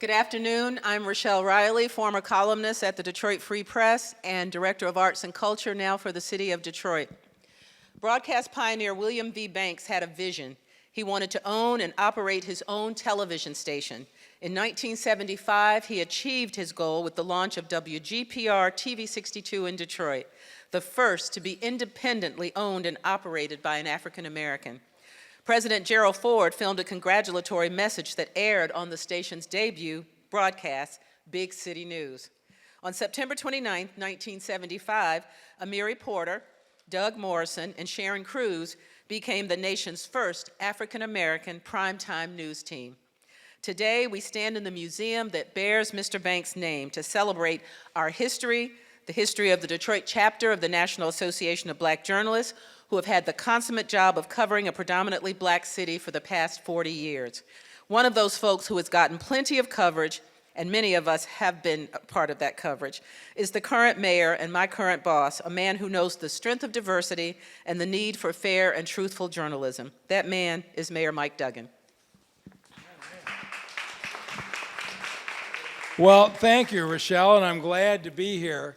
Good afternoon. I'm Rochelle Riley, former columnist at the Detroit Free Press and Director of Arts and Culture now for the City of Detroit. Broadcast pioneer William V. Banks had a vision. He wanted to own and operate his own television station. In 1975, he achieved his goal with the launch of WGPR TV 62 in Detroit, the first to be independently owned and operated by an African American. President Gerald Ford filmed a congratulatory message that aired on the station's debut broadcast, Big City News. On September 29, 1975, Amiri Porter, Doug Morrison, and Sharon Cruz became the nation's first African-American primetime news team. Today, we stand in the museum that bears Mr. Banks' name to celebrate our history, the history of the Detroit chapter of the National Association of Black Journalists, who have had the consummate job of covering a predominantly black city for the past 40 years. One of those folks who has gotten plenty of coverage, and many of us have been a part of that coverage, is the current mayor and my current boss, a man who knows the strength of diversity and the need for fair and truthful journalism. That man is Mayor Mike Duggan. Well, thank you, Rochelle, and I'm glad to be here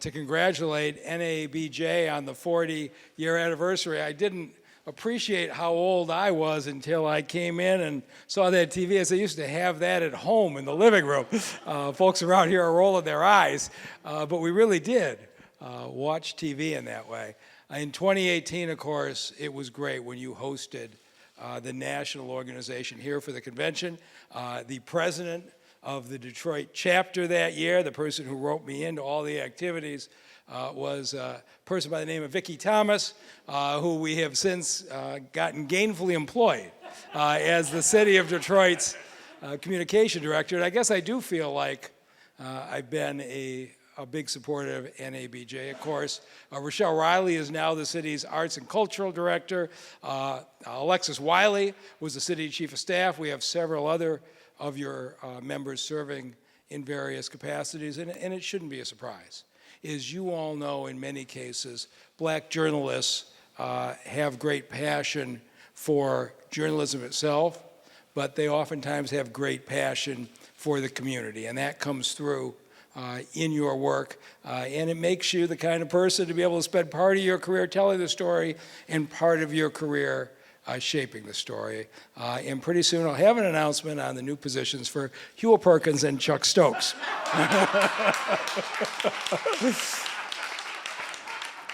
to congratulate NABJ on the 40-year anniversary. I didn't appreciate how old I was until I came in and saw that TV, as I used to have that at home in the living room. Folks around here are rolling their eyes, but we really did watch TV in that way. In 2018, of course, it was great when you hosted the national organization here for the convention. The president of the Detroit chapter that year, the person who wrote me into all the activities, was a person by the name of Vicki Thomas, who we have since gotten gainfully employed as the city of Detroit's communication director. And I guess I do feel like I've been a big supporter of NABJ. Of course, Rochelle Riley is now the city's arts and cultural director. Alexis Wiley was the city chief of staff. We have several other of your members serving in various capacities, and it shouldn't be a surprise. As you all know, in many cases, black journalists have great passion for journalism itself, but they oftentimes have great passion for the community, and that comes through in your work, and it makes you the kind of person to be able to spend part of your career telling the story and part of your career shaping the story. And pretty soon I'll have an announcement on the new positions for Hewell Perkins and Chuck Stokes.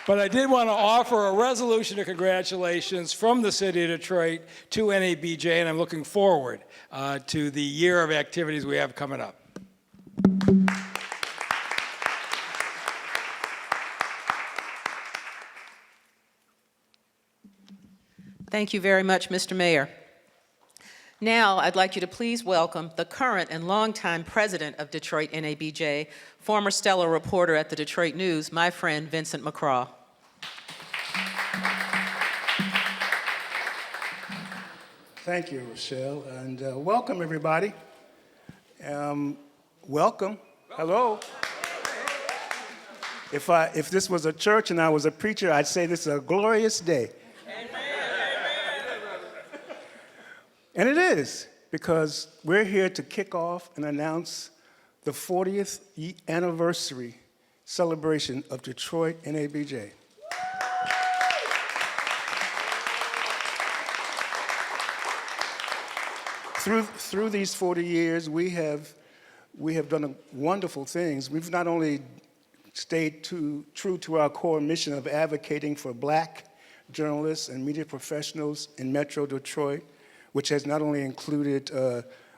But I did want to offer a resolution of congratulations from the city of Detroit to NABJ, and I'm looking forward to the year of activities we have coming up. Thank you very much, Mr. Mayor. Now, I'd like you to please welcome the current and longtime president of Detroit NABJ, former stellar reporter at the Detroit News, my friend Vincent Mccraw. Thank you, Rochelle, and welcome, everybody. Welcome. Hello. If this was a church and I was a preacher, I'd say this is a glorious day. And it is, because we're here to kick off and announce the 40th anniversary celebration of Detroit NABJ. Through these 40 years, we have done wonderful things. We've not only stayed true to our core mission of advocating for black journalists and media professionals in Metro Detroit, which has not only included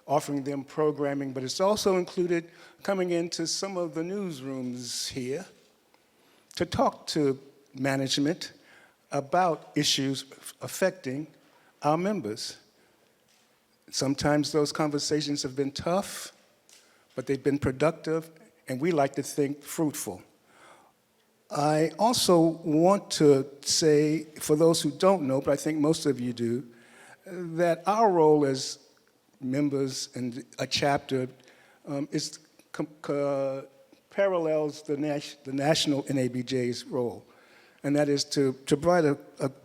offering them programming, but it's also included coming into some of the newsrooms here to talk to management about issues affecting our members. Sometimes those conversations have been tough, but they've been productive, and we like to think fruitful. I also want to say, for those who don't know, but I think most of you do, that our role as members in a chapter parallels the national NABJ's role, and that is to provide a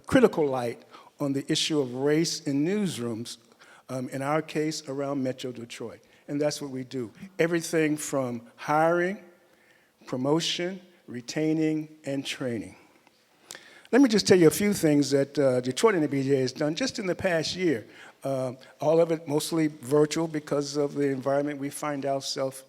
critical light on the issue of race in newsrooms, in our case, around Metro Detroit. and that's what we do. Everything from hiring, promotion, retaining, and training. Let me just tell you a few things that Detroit NABJ has done just in the past year. All of it mostly virtual because of the environment we find ourselves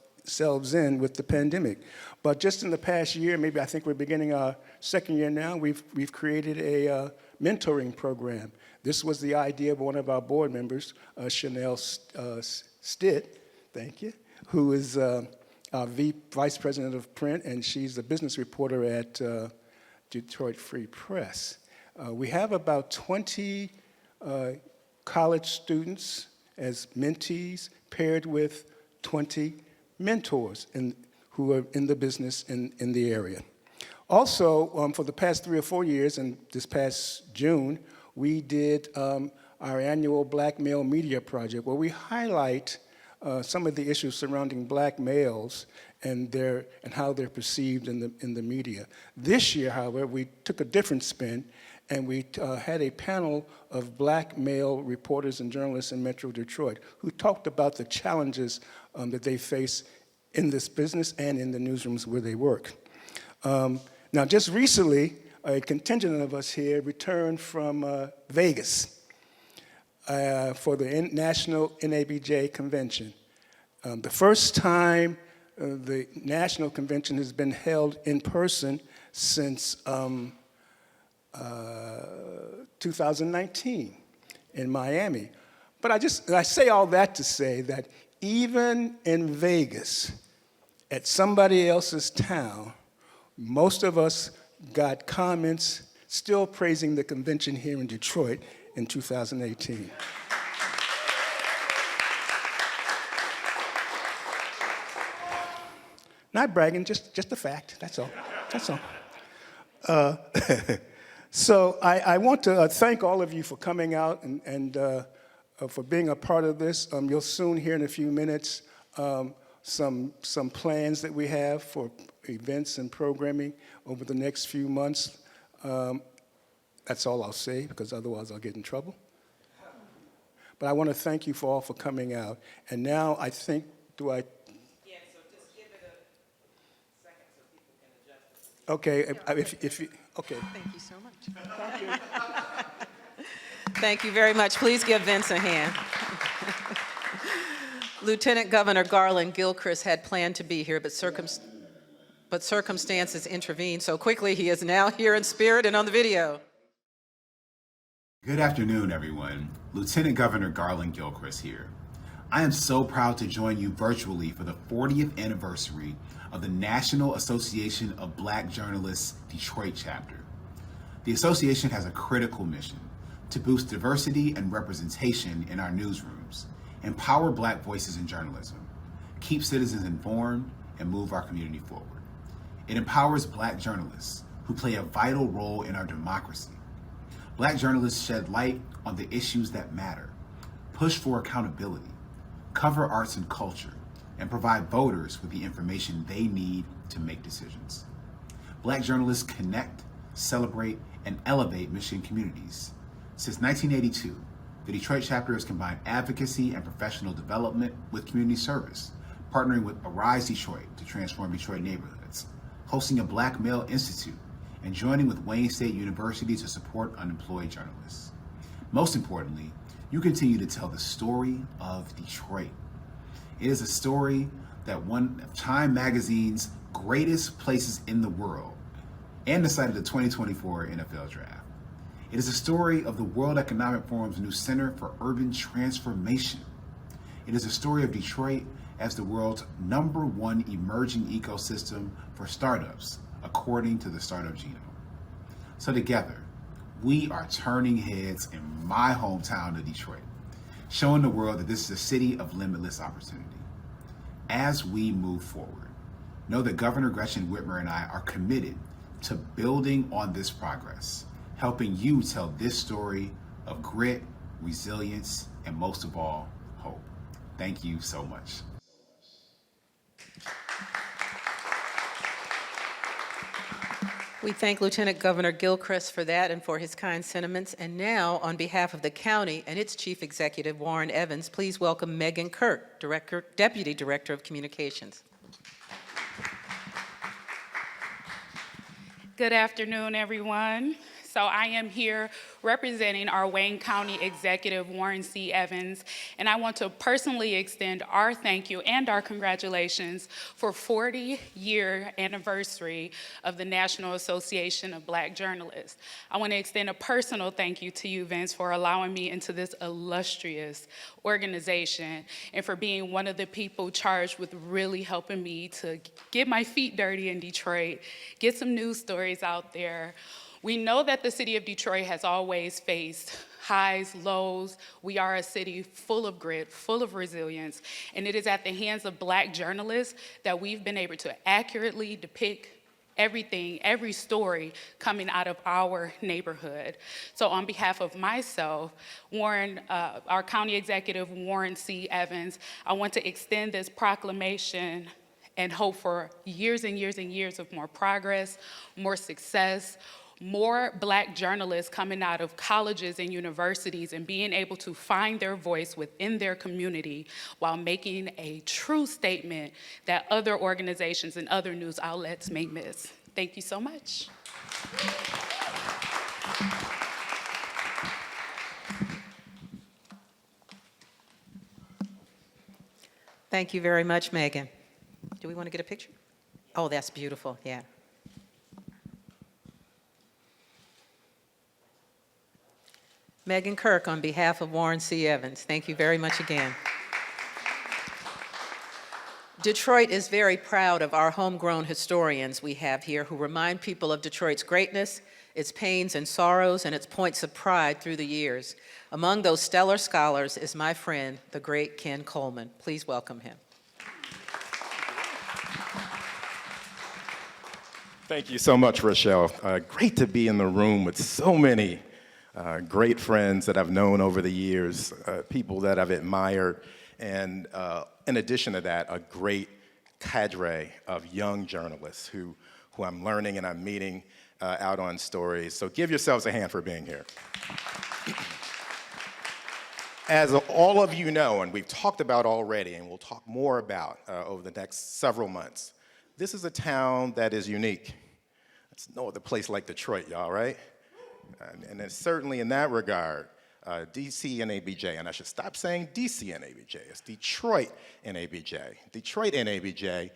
in with the pandemic. But just in the past year, maybe I think we're beginning our second year now, we've created a mentoring program. This was the idea of one of our board members, Chanel Stitt, thank you, who is our vice president of print, and she's a business reporter at Detroit Free Press. We have about 20 college students as mentees paired with 20 mentors who are in the business in the area. Also, for the past 3 or 4 years, and this past June, we did our annual Black Male Media Project, where we highlight some of the issues surrounding black males and how they're perceived in the media. This year, however, we took a different spin, and we had a panel of black male reporters and journalists in Metro Detroit who talked about the challenges that they face in this business and in the newsrooms where they work. Now, just recently, a contingent of us here returned from Vegas for the National NABJ Convention. The first time the National Convention has been held in person since 2019 in Miami. But I say all that to say that even in Vegas, at somebody else's town, most of us got comments still praising the convention here in Detroit in 2018. Not bragging, just a fact, that's all, that's all. So I want to thank all of you for coming out and for being a part of this. You'll soon hear in a few minutes some plans that we have for events and programming over the next few months. That's all I'll say, because otherwise I'll get in trouble. But I want to thank you all for coming out. And now I think, Yeah, so just give it a second so people can adjust. Okay, if you, okay. Thank you so much. Thank you. Thank you very much. Please give Vince a hand. Lieutenant Governor Garland Gilchrist had planned to be here, but circumstances intervened so quickly he is now here in spirit and on the video. Good afternoon, everyone. Lieutenant Governor Garland Gilchrist here. I am so proud to join you virtually for the 40th anniversary of the National Association of Black Journalists Detroit chapter. The association has a critical mission to boost diversity and representation in our newsrooms, empower Black voices in journalism, keep citizens informed, and move our community forward. It empowers Black journalists who play a vital role in our democracy. Black journalists shed light on the issues that matter, push for accountability, cover arts and culture, and provide voters with the information they need to make decisions. Black journalists connect, celebrate, and elevate Michigan communities. Since 1982, the Detroit chapter has combined advocacy and professional development with community service, partnering with Arise Detroit to transform Detroit neighborhoods, hosting a Black Male Institute, and joining with Wayne State University to support unemployed journalists. Most importantly, you continue to tell the story of Detroit. It is a story that won Time Magazine's greatest places in the world and the site of the 2024 NFL Draft. It is a story of the World Economic Forum's new Center for Urban Transformation. It is a story of Detroit as the world's #1 emerging ecosystem for startups, according to the Startup Genome. So together, we are turning heads in my hometown of Detroit, showing the world that this is a city of limitless opportunity. As we move forward, know that Governor Gretchen Whitmer and I are committed to building on this progress, helping you tell this story of grit, resilience, and most of all, hope. Thank you so much. We thank Lieutenant Governor Gilchrist for that and for his kind sentiments. And now, on behalf of the county and its Chief Executive, Warren Evans, please welcome Megan Kirk, Deputy Director of Communications. Good afternoon, everyone. So I am here representing our Wayne County Executive, Warren C. Evans, and I want to personally extend our thank you and our congratulations for 40-year anniversary of the National Association of Black Journalists. I want to extend a personal thank you to you, Vince, for allowing me into this illustrious organization and for being one of the people charged with really helping me to get my feet dirty in Detroit, get some news stories out there. We know that the city of Detroit has always faced highs, lows. We are a city full of grit, full of resilience, and it is at the hands of Black journalists that we've been able to accurately depict everything, every story coming out of our neighborhood. So on behalf of myself, Warren, our County Executive, Warren C. Evans, I want to extend this proclamation and hope for years and years and years of more progress, more success, more Black journalists coming out of colleges and universities and being able to find their voice within their community while making a true statement that other organizations and other news outlets may miss. Thank you so much. Thank you very much, Megan. Do we want to get a picture? Oh, that's beautiful, yeah. Megan Kirk, on behalf of Warren C. Evans, thank you very much again. Detroit is very proud of our homegrown historians we have here who remind people of Detroit's greatness, its pains and sorrows, and its points of pride through the years. Among those stellar scholars is my friend, the great Ken Coleman. Please welcome him. Thank you so much, Rochelle. Great to be in the room with so many great friends that I've known over the years, people that I've admired, and in addition to that, a great cadre of young journalists who I'm learning and I'm meeting out on stories. So give yourselves a hand for being here. As all of you know, and we've talked about already, and we'll talk more about over the next several months, this is a town that is unique. There's no other place like Detroit, y'all, right? And it's certainly in that regard, DC and ABJ, and I should stop saying DC and ABJ, it's Detroit and ABJ. Detroit and ABJ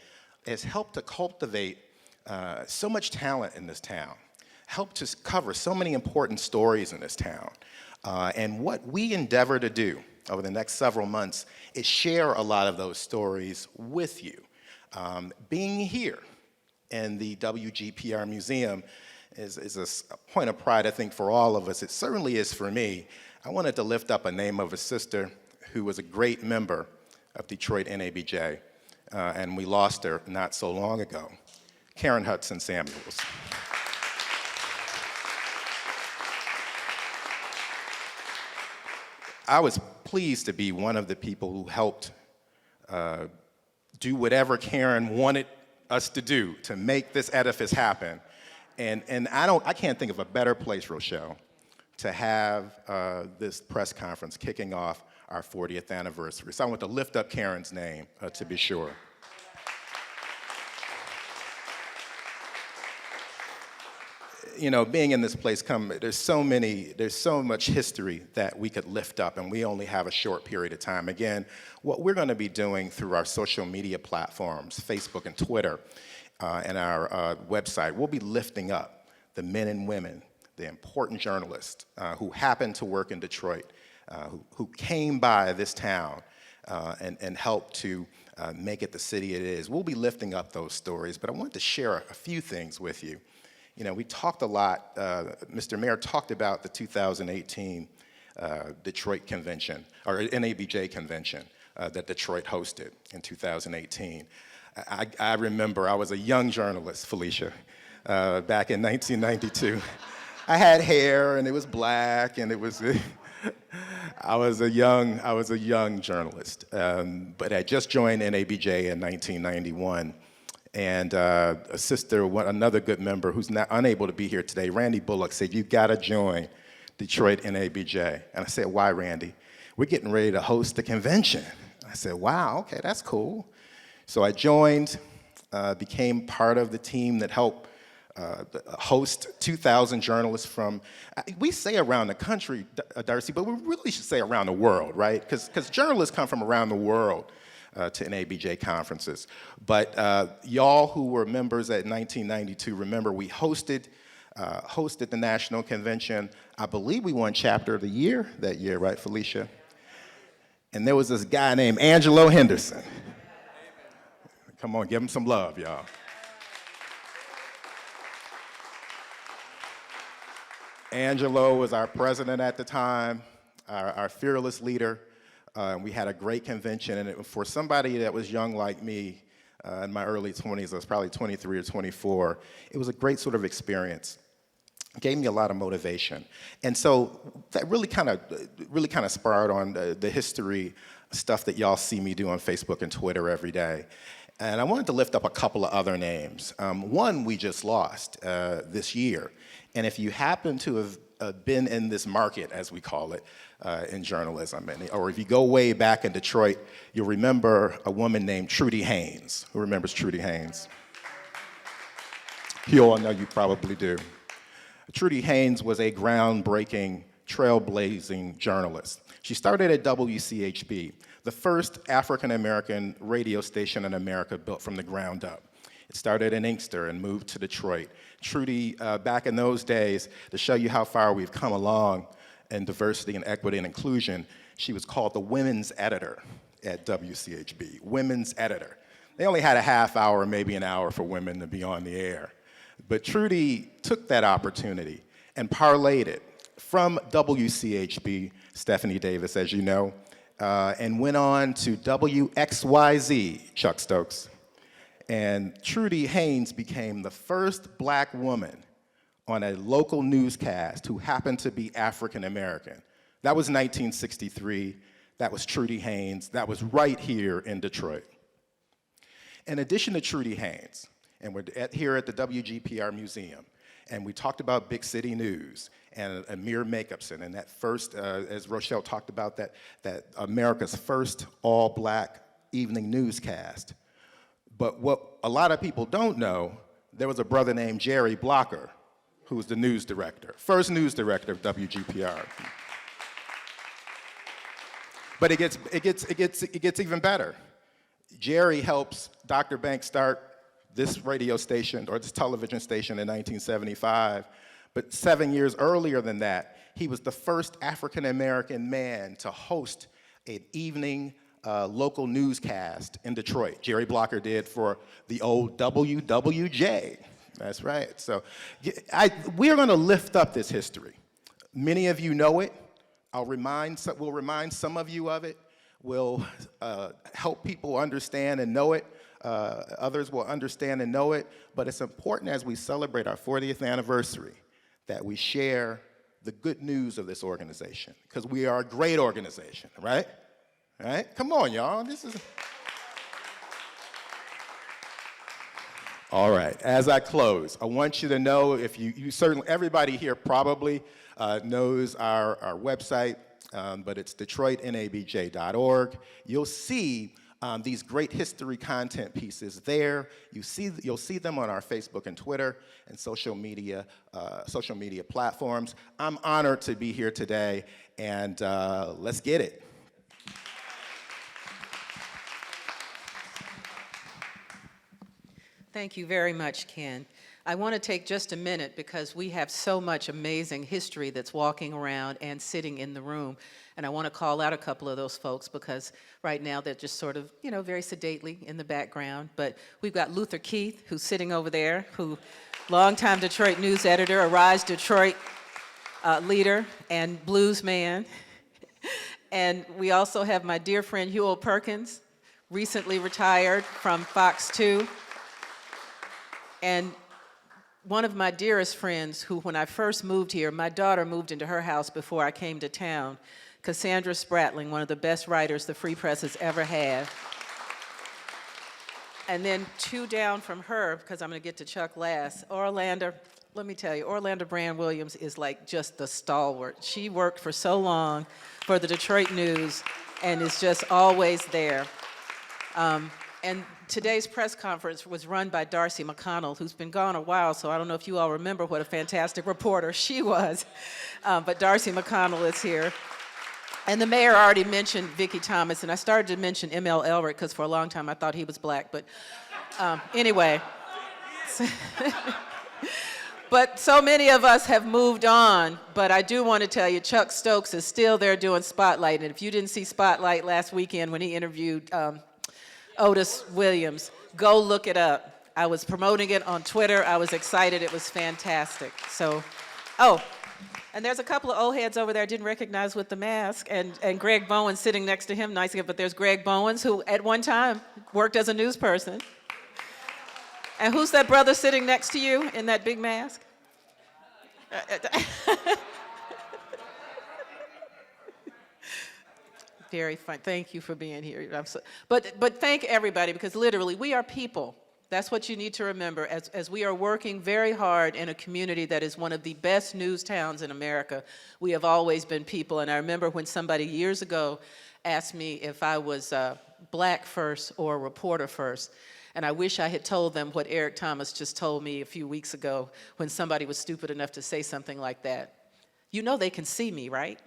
has helped to cultivate so much talent in this town, helped to cover so many important stories in this town. And what we endeavor to do over the next several months is share a lot of those stories with you. Being here in the WGPR Museum is a point of pride, I think, for all of us. It certainly is for me. I wanted to lift up a name of a sister who was a great member of Detroit NABJ, and we lost her not so long ago, Karen Hudson Samuels. I was pleased to be one of the people who helped do whatever Karen wanted us to do to make this edifice happen. And I can't think of a better place, Rochelle, to have this press conference kicking off our 40th anniversary. So I want to lift up Karen's name to be sure. You know, being in this place, there's so much history that we could lift up, and we only have a short period of time. Again, what we're going to be doing through our social media platforms, Facebook and Twitter, and our website, we'll be lifting up the men and women, the important journalists who happen to work in Detroit, who came by this town and helped to make it the city it is. We'll be lifting up those stories, but I want to share a few things with you. You know, we talked a lot, Mr. Mayor talked about the 2018 Detroit convention, or NABJ convention that Detroit hosted in 2018. I remember I was a young journalist, Felecia, back in 1992. I had hair and it was black and it was, I was a young journalist. But I just joined NABJ in 1991. And a sister, another good member who's not unable to be here today, Randye Bullock, said, "You gotta join Detroit NABJ." And I said, "Why, Randye?" "We're getting ready to host a convention." I said, "Wow, okay, that's cool." So I joined, became part of the team that helped host 2,000 journalists from, we say around the country, Darcy, but we really should say around the world, right? Because journalists come from around the world to NABJ conferences. But y'all who were members at 1992, remember we hosted the national convention. I believe we won chapter of the year that year, right, Felecia? And there was this guy named Angelo Henderson. Come on, give him some love, y'all. Angelo was our president at the time, our fearless leader. We had a great convention, and for somebody that was young like me, in my early 20s, I was probably 23 or 24, it was a great sort of experience. It gave me a lot of motivation. And so that really kind of spurred on the history stuff that y'all see me do on Facebook and Twitter every day. And I wanted to lift up a couple of other names. One we just lost this year. And if you happen to have been in this market, as we call it, in journalism, or if you go way back in Detroit, you'll remember a woman named Trudy Haynes. Who remembers Trudy Haynes? You all know, you probably do. Trudy Haynes was a groundbreaking, trailblazing journalist. She started at WCHB, the first African-American radio station in America built from the ground up. It started in Inkster and moved to Detroit. Trudy, back in those days, to show you how far we've come along in diversity and equity and inclusion, she was called the women's editor at WCHB, women's editor. They only had a half hour, maybe an hour for women to be on the air. But Trudy took that opportunity and parlayed it from WCHB, Stephanie Davis, as you know, and went on to WXYZ, Chuck Stokes. And Trudy Haynes became the first black woman on a local newscast who happened to be African American. That was 1963. That was Trudy Haynes. That was right here in Detroit. In addition to Trudy Haynes, and we're here at the WGPR Museum, and we talked about Big City News and Amir Jacobson, and that first, as Rochelle talked about, that America's first all-black evening newscast. But what a lot of people don't know, there was a brother named Jerry Blocker, who was the news director, first news director of WGPR. But it gets even better. Jerry helps Dr. Banks start this radio station, or this television station, in 1975. But 7 years earlier than that, he was the first African-American man to host an evening local newscast in Detroit. Jerry Blocker did for the old WWJ. That's right. So we are going to lift up this history. Many of you know it. We'll remind some of you of it. We'll help people understand and know it. Others will understand and know it. But it's important as we celebrate our 40th anniversary that we share the good news of this organization, because we are a great organization, right? Right? Come on, y'all. This is. All right. As I close, I want you to know, if you certainly, everybody here probably knows our website, but it's DetroitNABJ.org. You'll see these great history content pieces there. You'll see them on our Facebook and Twitter and social media platforms. I'm honored to be here today, and let's get it. Thank you very much, Ken. I want to take just a minute because we have so much amazing history that's walking around and sitting in the room. And I want to call out a couple of those folks because right now they're just sort of, very sedately in the background. But we've got Luther Keith, who's sitting over there, who longtime Detroit news editor, a Rise Detroit leader and blues man. And we also have my dear friend Huel Perkins, recently retired from Fox 2. And one of my dearest friends who, when I first moved here, my daughter moved into her house before I came to town, Cassandra Spratling, one of the best writers the Free Press has ever had. And then 2 down from her, because I'm going to get to Chuck last, Orlando. Let me tell you, Orlando Brand Williams is like just the stalwart. She worked for so long for the Detroit News and is just always there. And today's press conference was run by Darcy McConnell, who's been gone a while, so I don't know if you all remember what a fantastic reporter she was. But Darcy McConnell is here. And the mayor already mentioned Vicki Thomas, and I started to mention M.L. Elric because for a long time I thought he was black, but anyway. But so many of us have moved on, but I do want to tell you, Chuck Stokes is still there doing Spotlight, and if you didn't see Spotlight last weekend when he interviewed Otis Williams, go look it up. I was promoting it on Twitter. I was excited. It was fantastic. So, oh, and there's a couple of old heads over there I didn't recognize with the mask, and Greg Bowen sitting next to him, nice, but there's Greg Bowens, who at one time worked as a news person. And who's that brother sitting next to you in that big mask? Very fun. Thank you for being here. But thank everybody, because literally we are people. That's what you need to remember as we are working very hard in a community that is one of the best news towns in America. We have always been people. And I remember when somebody years ago asked me if I was black first or reporter first. And I wish I had told them what Eric Thomas just told me a few weeks ago when somebody was stupid enough to say something like that. You know they can see me, right?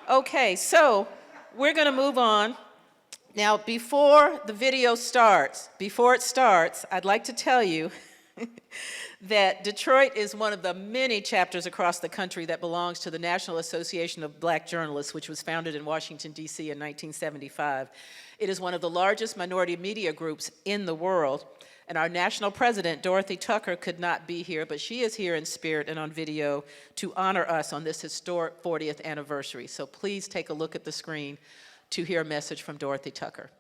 Okay, so we're going to move on. Now, before the video starts, I'd like to tell you that Detroit is one of the many chapters across the country that belongs to the National Association of Black Journalists, which was founded in Washington, D.C. in 1975. It is one of the largest minority media groups in the world, and our national president, Dorothy Tucker, could not be here, but she is here in spirit and on video to honor us on this historic 40th anniversary. So please take a look at the screen to hear a message from Dorothy Tucker.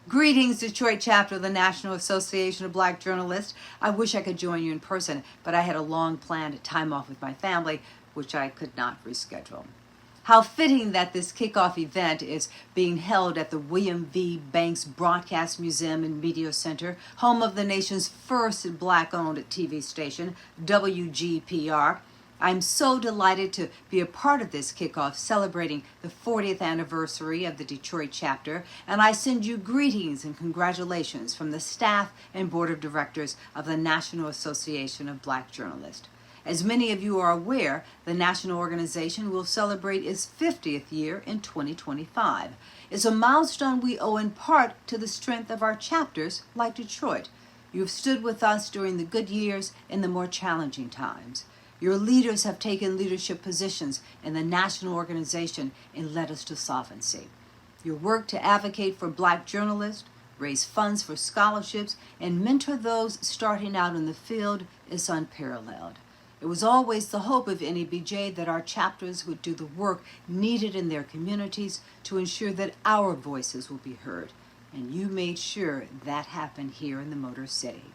Greetings, Detroit chapter of the National Association of Black Journalists. I wish I could join you in person, but I had a long planned time off with my family, which I could not reschedule. How fitting that this kickoff event is being held at the William V. Banks Broadcast Museum and Media Center, home of the nation's first black-owned TV station, WGPR. I'm so delighted to be a part of this kickoff celebrating the 40th anniversary of the Detroit chapter, and I send you greetings and congratulations from the staff and board of directors of the National Association of Black Journalists. As many of you are aware, the national organization will celebrate its 50th year in 2025. It's a milestone we owe in part to the strength of our chapters like Detroit. You've stood with us during the good years and the more challenging times. Your leaders have taken leadership positions in the national organization and led us to solvency. Your work to advocate for black journalists, raise funds for scholarships, and mentor those starting out in the field is unparalleled. It was always the hope of NABJ that our chapters would do the work needed in their communities to ensure that our voices will be heard. And you made sure that happened here in the Motor City.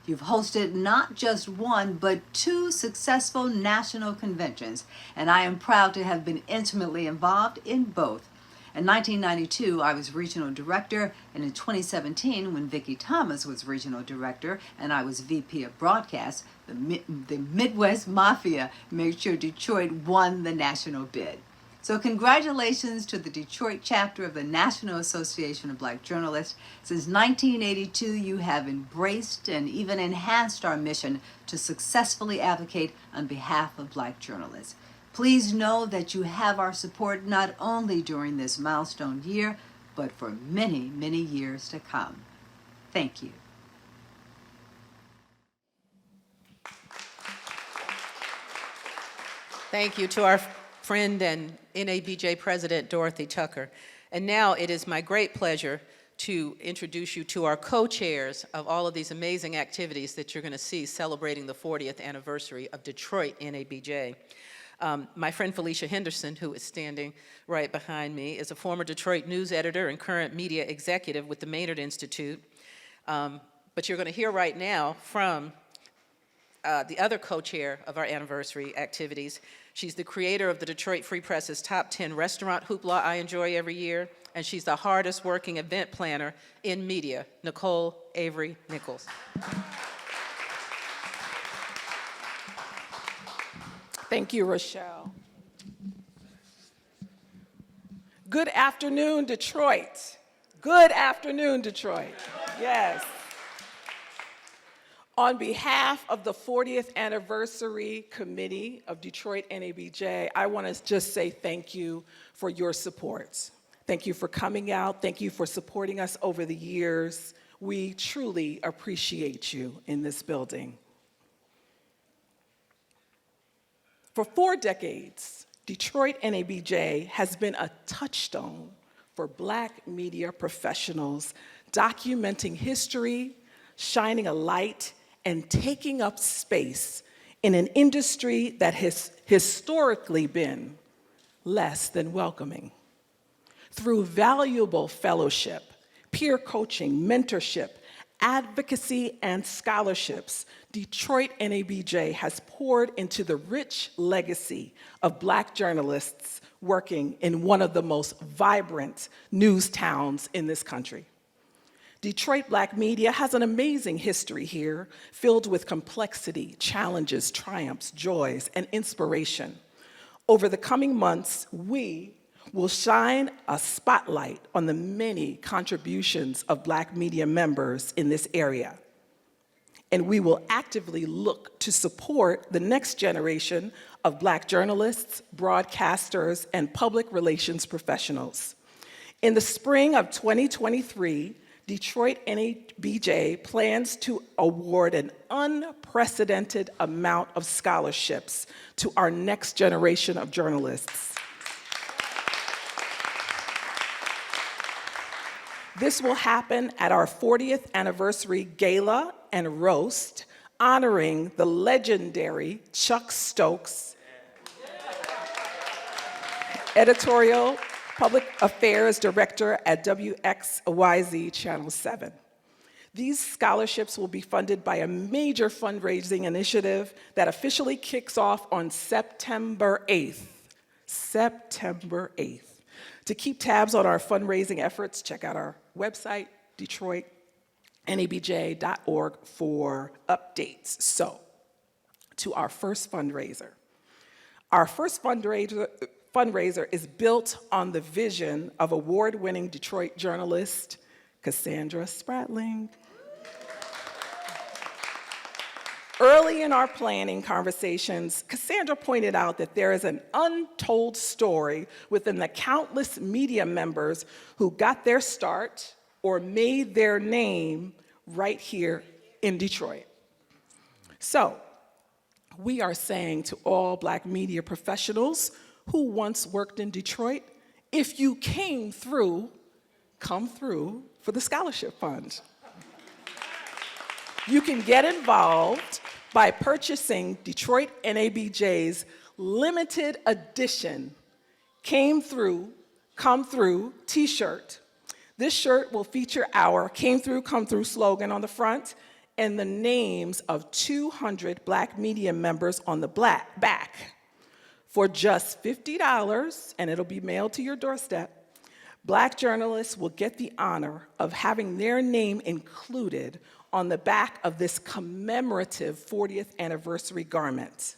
You've hosted not just one, but 2 successful national conventions, and I am proud to have been intimately involved in both. In 1992, I was regional director, and in 2017, when Vicki Thomas was regional director and I was VP of broadcast, the Midwest Mafia made sure Detroit won the national bid. So congratulations to the Detroit chapter of the National Association of Black Journalists. Since 1982, you have embraced and even enhanced our mission to successfully advocate on behalf of black journalists. Please know that you have our support not only during this milestone year, but for many, many years to come. Thank you. Thank you to our friend and NABJ President Dorothy Tucker. And now it is my great pleasure to introduce you to our co-chairs of all of these amazing activities that you're going to see celebrating the 40th anniversary of Detroit NABJ. My friend Felecia Henderson, who is standing right behind me, is a former Detroit news editor and current media executive with the Maynard Institute. But you're going to hear right now from the other co-chair of our anniversary activities. She's the creator of the Detroit Free Press's top 10 restaurant hoopla I enjoy every year, and she's the hardest working event planner in media, Nicole Avery Nichols. Thank you, Rochelle. Good afternoon, Detroit. Good afternoon, Detroit. Yes. On behalf of the 40th Anniversary Committee of Detroit NABJ, I want to just say thank you for your support. Thank you for coming out. Thank you for supporting us over the years. We truly appreciate you in this building. For 4 decades, Detroit NABJ has been a touchstone for Black media professionals documenting history, shining a light, and taking up space in an industry that has historically been less than welcoming. Through valuable fellowship, peer coaching, mentorship, advocacy, and scholarships, Detroit NABJ has poured into the rich legacy of Black journalists working in one of the most vibrant news towns in this country. Detroit Black media has an amazing history here, filled with complexity, challenges, triumphs, joys, and inspiration. Over the coming months, we will shine a spotlight on the many contributions of Black media members in this area. And we will actively look to support the next generation of Black journalists, broadcasters, and public relations professionals. In the spring of 2023, Detroit NABJ plans to award an unprecedented amount of scholarships to our next generation of journalists. This will happen at our 40th anniversary gala and roast, honoring the legendary Chuck Stokes, editorial public affairs director at WXYZ Channel 7. These scholarships will be funded by a major fundraising initiative that officially kicks off on September 8th. September 8th. To keep tabs on our fundraising efforts, check out our website, DetroitNABJ.org, for updates. So, to our first fundraiser. Our first fundraiser is built on the vision of award-winning Detroit journalist Cassandra Spratling. Early in our planning conversations, Cassandra pointed out that there is an untold story within the countless media members who got their start or made their name right here in Detroit. So, we are saying to all Black media professionals who once worked in Detroit, if you came through, come through for the scholarship fund. You can get involved by purchasing Detroit NABJ's limited edition Come Through t-shirt. This shirt will feature our Came Through, Come Through slogan on the front and the names of 200 Black media members on the back. For just $50, and it'll be mailed to your doorstep, Black journalists will get the honor of having their name included on the back of this commemorative 40th anniversary garment.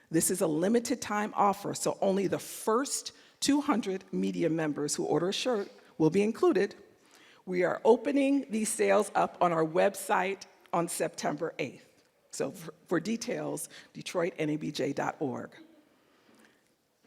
This is a limited time offer, so only the first 200 media members who order a shirt will be included. We are opening these sales up on our website on September 8th. So for details, DetroitNABJ.org.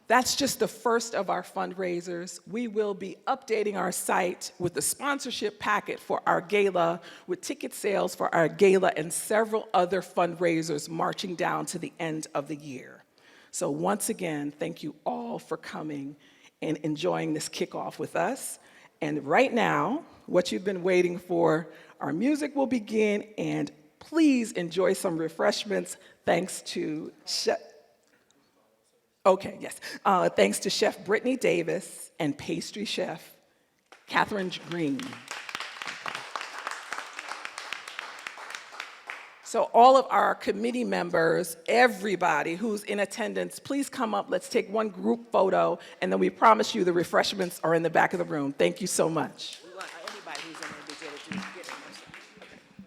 That's just the first of our fundraisers. We will be updating our site with the sponsorship packet for our gala, with ticket sales for our gala and several other fundraisers marching down to the end of the year. So once again, thank you all for coming and enjoying this kickoff with us. And right now, what you've been waiting for, our music will begin, and please enjoy some refreshments thanks to thanks to Chef Brittany Davis and pastry chef Catherine Green. So all of our committee members, everybody who's in attendance, please come up. Let's take one group photo, and then we promise you the refreshments are in the back of the room. Thank you so much.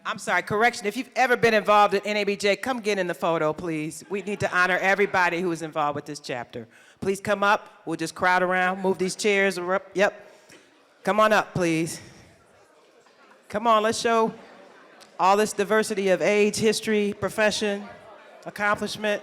I'm sorry, correction. If you've ever been involved in NABJ, come get in the photo, please. We need to honor everybody who is involved with this chapter. Please come up. We'll just crowd around, move these chairs. Yep. Come on up, please. Come on, let's show all this diversity of age, history, profession, accomplishment.